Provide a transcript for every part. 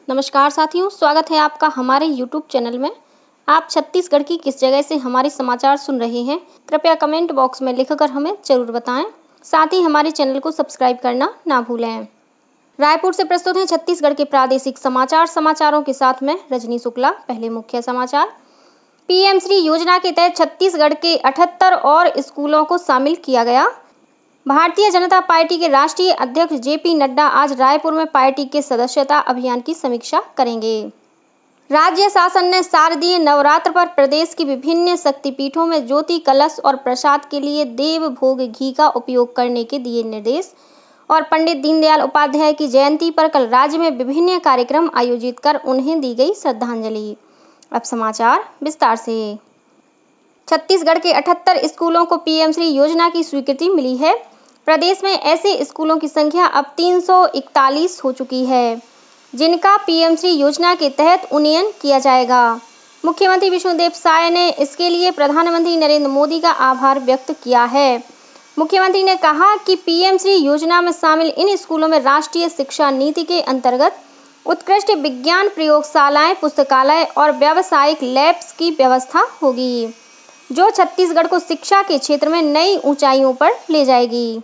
नमस्कार साथियों, स्वागत है आपका हमारे YouTube चैनल में। आप छत्तीसगढ़ की किस जगह से हमारे समाचार सुन रहे हैं, कृपया कमेंट बॉक्स में लिखकर हमें जरूर बताएं। साथ ही हमारे चैनल को सब्सक्राइब करना ना भूलें। रायपुर से प्रस्तुत हैं छत्तीसगढ़ के प्रादेशिक समाचार। समाचारों के साथ में रजनी शुक्ला। पहले मुख्य समाचार। पीएम श्री योजना के तहत छत्तीसगढ़ के 78 और स्कूलों को शामिल किया गया। भारतीय जनता पार्टी के राष्ट्रीय अध्यक्ष जेपी नड्डा आज रायपुर में पार्टी के सदस्यता अभियान की समीक्षा करेंगे। राज्य शासन ने शारदीय नवरात्र पर प्रदेश की विभिन्न शक्तिपीठों में ज्योति कलश और प्रसाद के लिए देव भोग घी का उपयोग करने के दिए निर्देश। और पंडित दीनदयाल उपाध्याय की जयंती पर कल राज्य में विभिन्न कार्यक्रम आयोजित कर उन्हें दी गई श्रद्धांजलि। अब समाचार विस्तार से। छत्तीसगढ़ के 78 स्कूलों को पीएम श्री योजना की स्वीकृति मिली है। प्रदेश में ऐसे स्कूलों की संख्या अब 341 हो चुकी है, जिनका पीएम श्री योजना के तहत उन्नयन किया जाएगा। मुख्यमंत्री विष्णुदेव साय ने इसके लिए प्रधानमंत्री नरेंद्र मोदी का आभार व्यक्त किया है। मुख्यमंत्री ने कहा कि पीएम श्री योजना में शामिल इन स्कूलों में राष्ट्रीय शिक्षा नीति के अंतर्गत उत्कृष्ट विज्ञान प्रयोगशालाएं, पुस्तकालय और व्यावसायिक लैब्स की व्यवस्था होगी, जो छत्तीसगढ़ को शिक्षा के क्षेत्र में नई ऊंचाइयों पर ले जाएगी।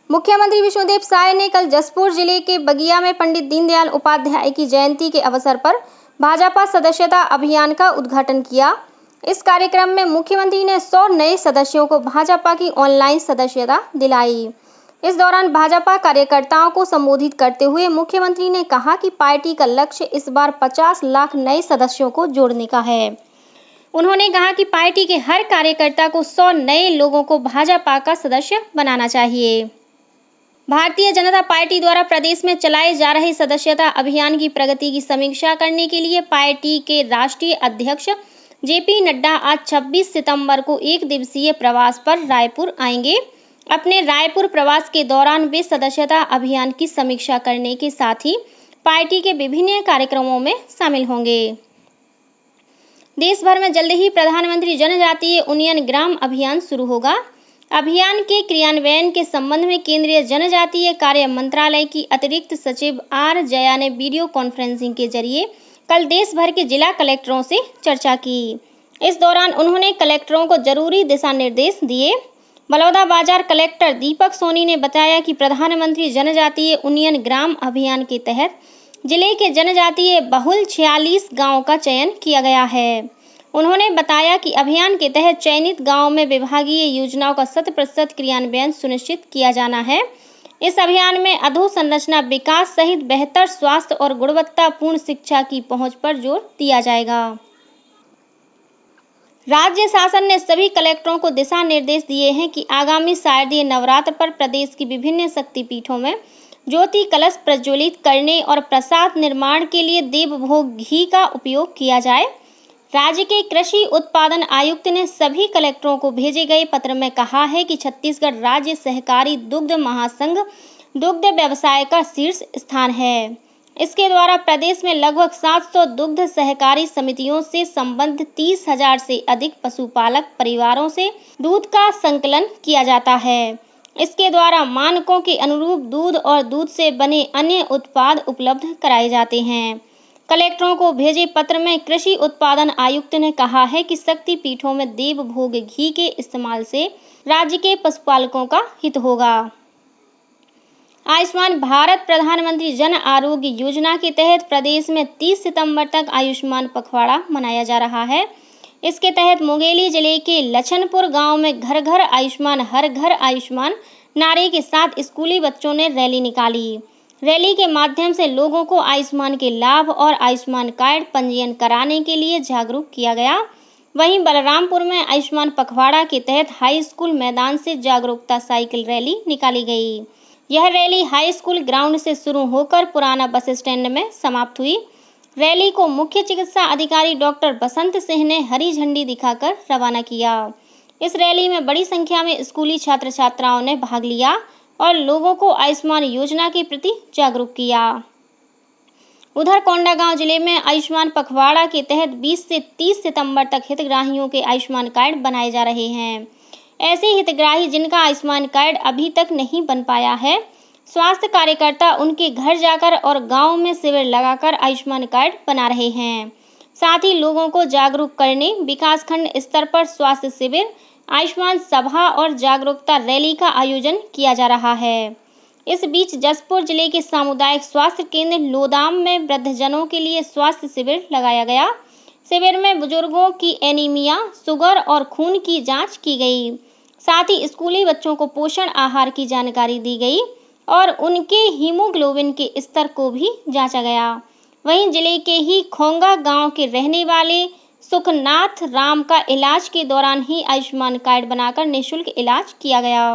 मुख्यमंत्री विष्णुदेव साय ने कल जशपुर जिले के बगिया में पंडित दीनदयाल उपाध्याय की जयंती के अवसर पर भाजपा सदस्यता अभियान का उद्घाटन किया। इस कार्यक्रम में मुख्यमंत्री ने 100 नए सदस्यों को भाजपा की ऑनलाइन सदस्यता दिलाई। इस दौरान भाजपा कार्यकर्ताओं को संबोधित करते हुए मुख्यमंत्री ने कहा कि पार्टी का लक्ष्य इस बार 50 लाख नए सदस्यों को जोड़ने का है। उन्होंने कहा कि पार्टी के हर कार्यकर्ता को 100 नए लोगों को भाजपा का सदस्य बनाना चाहिए। भारतीय जनता पार्टी द्वारा प्रदेश में चलाए जा रहे सदस्यता अभियान की प्रगति की समीक्षा करने के लिए पार्टी के राष्ट्रीय अध्यक्ष जेपी नड्डा आज 26 सितंबर को एक दिवसीय प्रवास पर रायपुर आएंगे। अपने रायपुर प्रवास के दौरान वे सदस्यता अभियान की समीक्षा करने के साथ ही पार्टी के विभिन्न कार्यक्रमों में शामिल होंगे। देश भर में जल्द ही प्रधानमंत्री जनजातीय उन्नयन ग्राम अभियान शुरू होगा। अभियान के क्रियान्वयन के संबंध में केंद्रीय जनजातीय कार्य मंत्रालय की अतिरिक्त सचिव आर जया ने वीडियो कॉन्फ्रेंसिंग के जरिए कल देश भर के जिला कलेक्टरों से चर्चा की। इस दौरान उन्होंने कलेक्टरों को जरूरी दिशा निर्देश दिए। बलौदाबाजार कलेक्टर दीपक सोनी ने बताया कि प्रधानमंत्री जनजातीय उन्नयन ग्राम अभियान के तहत जिले के जनजातीय बहुल 46 गाँव का चयन किया गया है। उन्होंने बताया कि अभियान के तहत चयनित गांवों में विभागीय योजनाओं का 100% क्रियान्वयन सुनिश्चित किया जाना है। इस अभियान में अधोसंरचना विकास सहित बेहतर स्वास्थ्य और गुणवत्तापूर्ण शिक्षा की पहुंच पर जोर दिया जाएगा। राज्य शासन ने सभी कलेक्टरों को दिशा निर्देश दिए हैं कि आगामी शारदीय नवरात्र पर प्रदेश की विभिन्न शक्तिपीठों में ज्योति कलश प्रज्वलित करने और प्रसाद निर्माण के लिए देवभोग घी का उपयोग किया जाए। राज्य के कृषि उत्पादन आयुक्त ने सभी कलेक्टरों को भेजे गए पत्र में कहा है कि छत्तीसगढ़ राज्य सहकारी दुग्ध महासंघ दुग्ध व्यवसाय का शीर्ष स्थान है। इसके द्वारा प्रदेश में लगभग 700 दुग्ध सहकारी समितियों से संबद्ध 30,000 से अधिक पशुपालक परिवारों से दूध का संकलन किया जाता है। इसके द्वारा मानकों के अनुरूप दूध और दूध से बने अन्य उत्पाद उपलब्ध कराए जाते हैं। कलेक्टरों को भेजे पत्र में कृषि उत्पादन आयुक्त ने कहा है कि शक्तिपीठों में देवभोग घी के इस्तेमाल से राज्य के पशुपालकों का हित होगा। आयुष्मान भारत प्रधानमंत्री जन आरोग्य योजना के तहत प्रदेश में 30 सितंबर तक आयुष्मान पखवाड़ा मनाया जा रहा है। इसके तहत मुंगेली जिले के लछनपुर गांव में घर घर आयुष्मान हर घर आयुष्मान नारे के साथ स्कूली बच्चों ने रैली निकाली। रैली के माध्यम से लोगों को आयुष्मान के लाभ और आयुष्मान कार्ड पंजीयन कराने के लिए जागरूक किया गया। वहीं बलरामपुर में आयुष्मान पखवाड़ा के तहत हाई स्कूल मैदान से जागरूकता साइकिल रैली निकाली गई। यह रैली हाई स्कूल ग्राउंड से शुरू होकर पुराना बस स्टैंड में समाप्त हुई। रैली को मुख्य चिकित्सा अधिकारी डॉक्टर बसंत सिंह ने हरी झंडी दिखाकर रवाना किया। इस रैली में बड़ी संख्या में स्कूली छात्र छात्राओं ने भाग लिया और लोगों को आयुष्मान योजना के प्रति जागरूक किया। उधर कोंडागांव जिले में आयुष्मान पखवाड़ा के तहत 20 से 30 सितंबर तक हितग्राहियों के आयुष्मान कार्ड बनाए जा रहे हैं। ऐसे हितग्राही जिनका आयुष्मान कार्ड अभी तक नहीं बन पाया है, स्वास्थ्य कार्यकर्ता उनके घर जाकर और गांव में शिविर लगाकर आयुष्मान कार्ड बना रहे हैं। साथ ही लोगों को जागरूक करने विकासखंड स्तर पर स्वास्थ्य शिविर, आयुष्मान सभा और जागरूकता रैली का आयोजन किया जा रहा है। इस बीच जसपुर जिले के सामुदायिक स्वास्थ्य केंद्र लोदाम में वृद्धजनों के लिए स्वास्थ्य शिविर लगाया गया। शिविर में बुजुर्गों की एनीमिया, शुगर और खून की जांच की गई। साथ ही स्कूली बच्चों को पोषण आहार की जानकारी दी गई और उनके हीमोग्लोबिन के स्तर को भी जांचा गया। वहीं जिले के ही खोंगा गांव के रहने वाले सुखनाथ राम का इलाज के दौरान ही आयुष्मान कार्ड बनाकर निःशुल्क इलाज किया गया।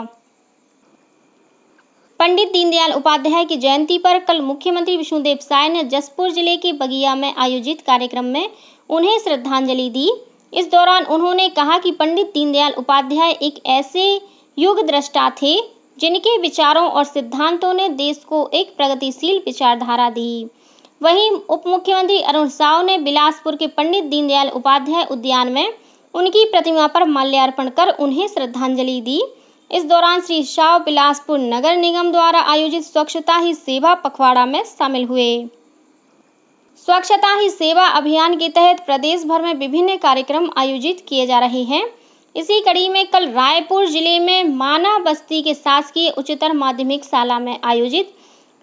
पंडित दीनदयाल उपाध्याय की जयंती पर कल मुख्यमंत्री विष्णुदेव साय ने जसपुर जिले के बगिया में आयोजित कार्यक्रम में उन्हें श्रद्धांजलि दी। इस दौरान उन्होंने कहा कि पंडित दीनदयाल उपाध्याय एक ऐसे युग द्रष्टा थे जिनके विचारों और सिद्धांतों ने देश को एक प्रगतिशील विचारधारा दी। वहीं उप मुख्यमंत्री अरुण साव ने बिलासपुर के पंडित दीनदयाल उपाध्याय उद्यान में उनकी प्रतिमा पर माल्यार्पण कर उन्हें श्रद्धांजलि दी। इस दौरान श्री साव बिलासपुर नगर निगम द्वारा आयोजित स्वच्छता ही सेवा पखवाड़ा में शामिल हुए। स्वच्छता ही सेवा अभियान के तहत प्रदेश भर में विभिन्न कार्यक्रम आयोजित किए जा रहे हैं। इसी कड़ी में कल रायपुर जिले में माना बस्ती के शासकीय उच्चतर माध्यमिक शाला में आयोजित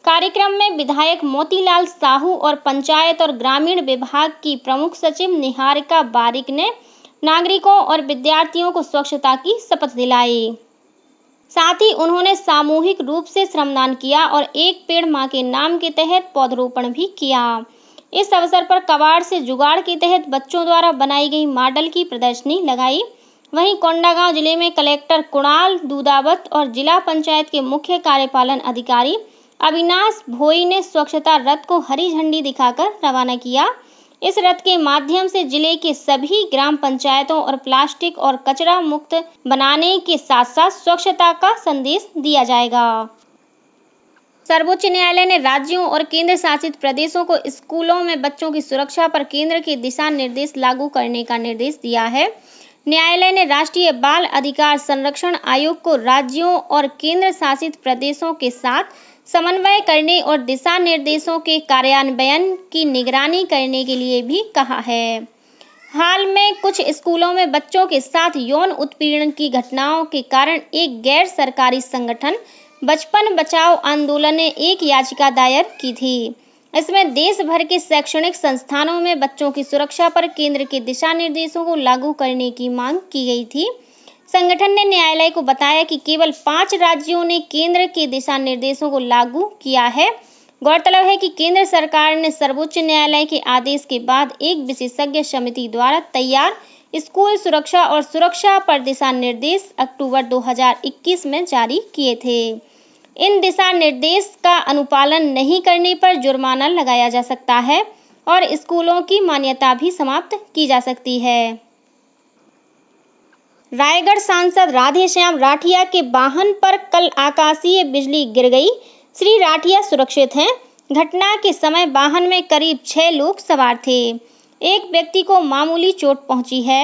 कार्यक्रम में विधायक मोतीलाल साहू और पंचायत और ग्रामीण विभाग की प्रमुख सचिव निहारिका बारिक ने नागरिकों और विद्यार्थियों को स्वच्छता की शपथ दिलाई। साथ ही उन्होंने सामूहिक रूप से श्रमदान किया और एक पेड़ मां के नाम के तहत पौधरोपण भी किया। इस अवसर पर कबाड़ से जुगाड़ के तहत बच्चों द्वारा बनाई गई मॉडल की प्रदर्शनी लगाई। वहीं कोंडागांव जिले में कलेक्टर कुणाल दूदावत और जिला पंचायत के मुख्य कार्यपालन अधिकारी अविनाश भोई ने स्वच्छता रथ को हरी झंडी दिखाकर रवाना किया। इस रथ के माध्यम से जिले के सभी ग्राम पंचायतों और प्लास्टिक और कचरा मुक्त बनाने के साथ साथ स्वच्छता का संदेश दिया जाएगा। सर्वोच्च न्यायालय ने राज्यों और केंद्र शासित प्रदेशों को स्कूलों में बच्चों की सुरक्षा पर केंद्र के दिशा निर्देश लागू करने का निर्देश दिया है। न्यायालय ने राष्ट्रीय बाल अधिकार संरक्षण आयोग को राज्यों और केंद्र शासित प्रदेशों के साथ समन्वय करने और दिशा निर्देशों के कार्यान्वयन की निगरानी करने के लिए भी कहा है। हाल में कुछ स्कूलों में बच्चों के साथ यौन उत्पीड़न की घटनाओं के कारण एक गैर सरकारी संगठन बचपन बचाओ आंदोलन ने एक याचिका दायर की थी। इसमें देश भर के शैक्षणिक संस्थानों में बच्चों की सुरक्षा पर केंद्र के दिशा निर्देशों को लागू करने की मांग की गई थी। संगठन ने न्यायालय को बताया कि केवल 5 राज्यों ने केंद्र के दिशा निर्देशों को लागू किया है। गौरतलब है कि केंद्र सरकार ने सर्वोच्च न्यायालय के आदेश के बाद एक विशेषज्ञ समिति द्वारा तैयार स्कूल सुरक्षा और सुरक्षा पर दिशा निर्देश अक्टूबर 2021 में जारी किए थे। इन दिशा निर्देश का अनुपालन नहीं करने पर जुर्माना लगाया जा सकता है और स्कूलों की मान्यता भी समाप्त की जा सकती है। रायगढ़ सांसद राधेश्याम राठिया के वाहन पर कल आकाशीय बिजली गिर गई। श्री राठिया सुरक्षित हैं। घटना के समय वाहन में करीब 6 लोग सवार थे। एक व्यक्ति को मामूली चोट पहुंची है।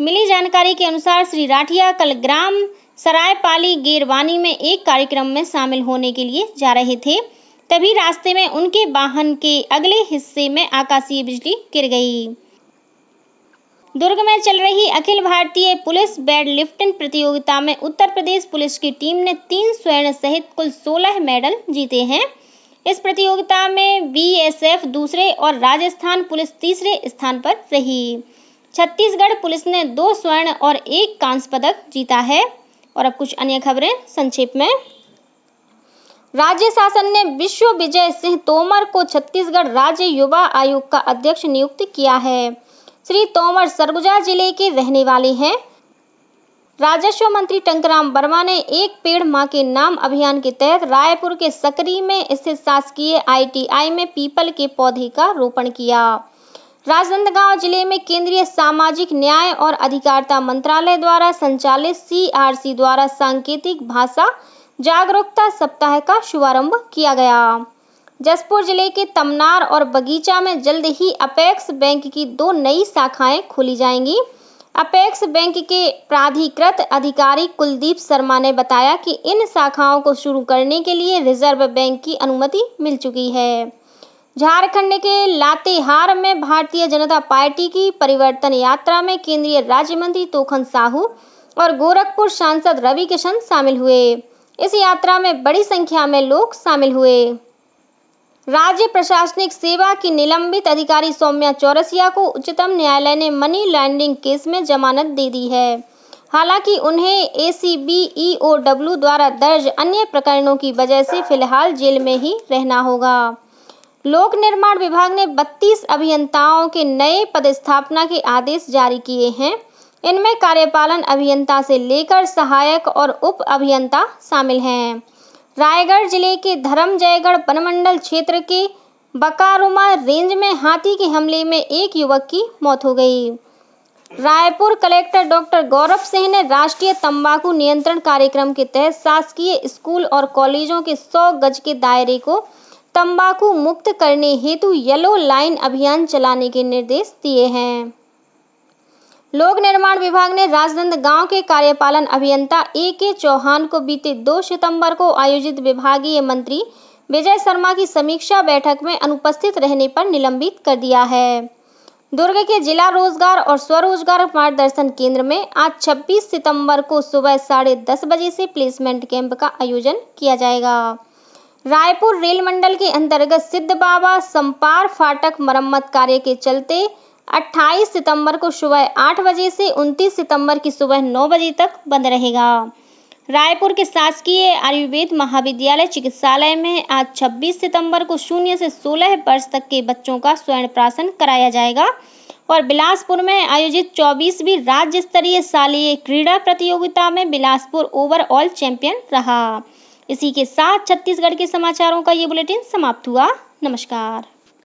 मिली जानकारी के अनुसार श्री राठिया कल ग्राम सरायपाली गेरवानी में एक कार्यक्रम में शामिल होने के लिए जा रहे थे। तभी रास्ते में उनके वाहन के अगले हिस्से में आकाशीय बिजली गिर गई। दुर्ग में चल रही Akhil Bharatiya police weight lifting प्रतियोगिता में उत्तर प्रदेश पुलिस की टीम ने 3 स्वर्ण सहित कुल 16 मेडल जीते हैं। इस प्रतियोगिता में बीएसएफ दूसरे और राजस्थान पुलिस तीसरे स्थान पर रही। छत्तीसगढ़ पुलिस ने 2 स्वर्ण और 1 कांस्य पदक जीता है। और अब कुछ अन्य खबरें संक्षेप में। राज्य शासन ने विश्व विजय सिंह तोमर को छत्तीसगढ़ राज्य युवा आयोग का अध्यक्ष नियुक्त किया है। श्री तोमर सरगुजा जिले के रहने वाले हैं। राजस्व मंत्री टंकराम वर्मा ने एक पेड़ मां के नाम अभियान के तहत रायपुर के सकरी में स्थित शासकीय आईटीआई में पीपल के पौधे का रोपण किया। राजनांदगांव जिले में केंद्रीय सामाजिक न्याय और अधिकारिता मंत्रालय द्वारा संचालित सीआरसी द्वारा सांकेतिक भाषा जागरूकता सप्ताह का शुभारंभ किया गया। जसपुर जिले के तमनार और बगीचा में जल्द ही अपेक्स बैंक की 2 नई शाखाएं खोली जाएंगी। अपेक्स बैंक के प्राधिकृत अधिकारी कुलदीप शर्मा ने बताया कि इन शाखाओं को शुरू करने के लिए रिजर्व बैंक की अनुमति मिल चुकी है। झारखंड के लातेहार में भारतीय जनता पार्टी की परिवर्तन यात्रा में केंद्रीय राज्य मंत्री तोखन साहू और गोरखपुर सांसद रवि किशन शामिल हुए। इस यात्रा में बड़ी संख्या में लोग शामिल हुए। राज्य प्रशासनिक सेवा की निलंबित अधिकारी सौम्या चौरसिया को उच्चतम न्यायालय ने मनी लॉन्ड्रिंग केस में जमानत दे दी है। हालांकि उन्हें ACB EOW द्वारा दर्ज अन्य प्रकरणों की वजह से फिलहाल जेल में ही रहना होगा। लोक निर्माण विभाग ने 32 अभियंताओं के नए पदस्थापना के आदेश जारी किए हैं। इनमें कार्यपालन अभियंता से लेकर सहायक और उप अभियंता शामिल हैं। रायगढ़ जिले के धर्मजयगढ़ वनमंडल क्षेत्र के बकारुमा रेंज में हाथी के हमले में एक युवक की मौत हो गई। रायपुर कलेक्टर डॉक्टर गौरव सिंह ने राष्ट्रीय तंबाकू नियंत्रण कार्यक्रम के तहत शासकीय स्कूल और कॉलेजों के 100 गज के दायरे को तंबाकू मुक्त करने हेतु येलो लाइन अभियान चलाने के निर्देश दिए हैं। लोक निर्माण विभाग ने राजनांदगांव के कार्यपालन अभियंता AK चौहान को बीते 2 सितंबर को आयोजित विभागीय मंत्री विजय शर्मा की समीक्षा बैठक में अनुपस्थित रहने पर निलंबित कर दिया है। दुर्ग के जिला रोजगार और स्वरोजगार मार्गदर्शन केंद्र में आज 26 सितंबर को सुबह 10:30 बजे से प्लेसमेंट कैंप का आयोजन किया जाएगा। रायपुर रेल मंडल के अंतर्गत सिद्ध बाबा संपार फाटक मरम्मत कार्य के चलते 28 सितंबर को सुबह 8 बजे से 29 सितंबर की सुबह 9 बजे तक बंद रहेगा। रायपुर के शासकीय आयुर्वेद महाविद्यालय चिकित्सालय में आज 26 सितंबर को 0 से 16 वर्ष तक के बच्चों का स्वर्ण प्राशन कराया जाएगा और बिलासपुर में आयोजित 24वीं राज्य स्तरीय शालेय क्रीड़ा प्रतियोगिता में बिलासपुर ओवरऑल चैंपियन रहा। इसी के साथ छत्तीसगढ़ के समाचारों का ये बुलेटिन समाप्त हुआ। नमस्कार।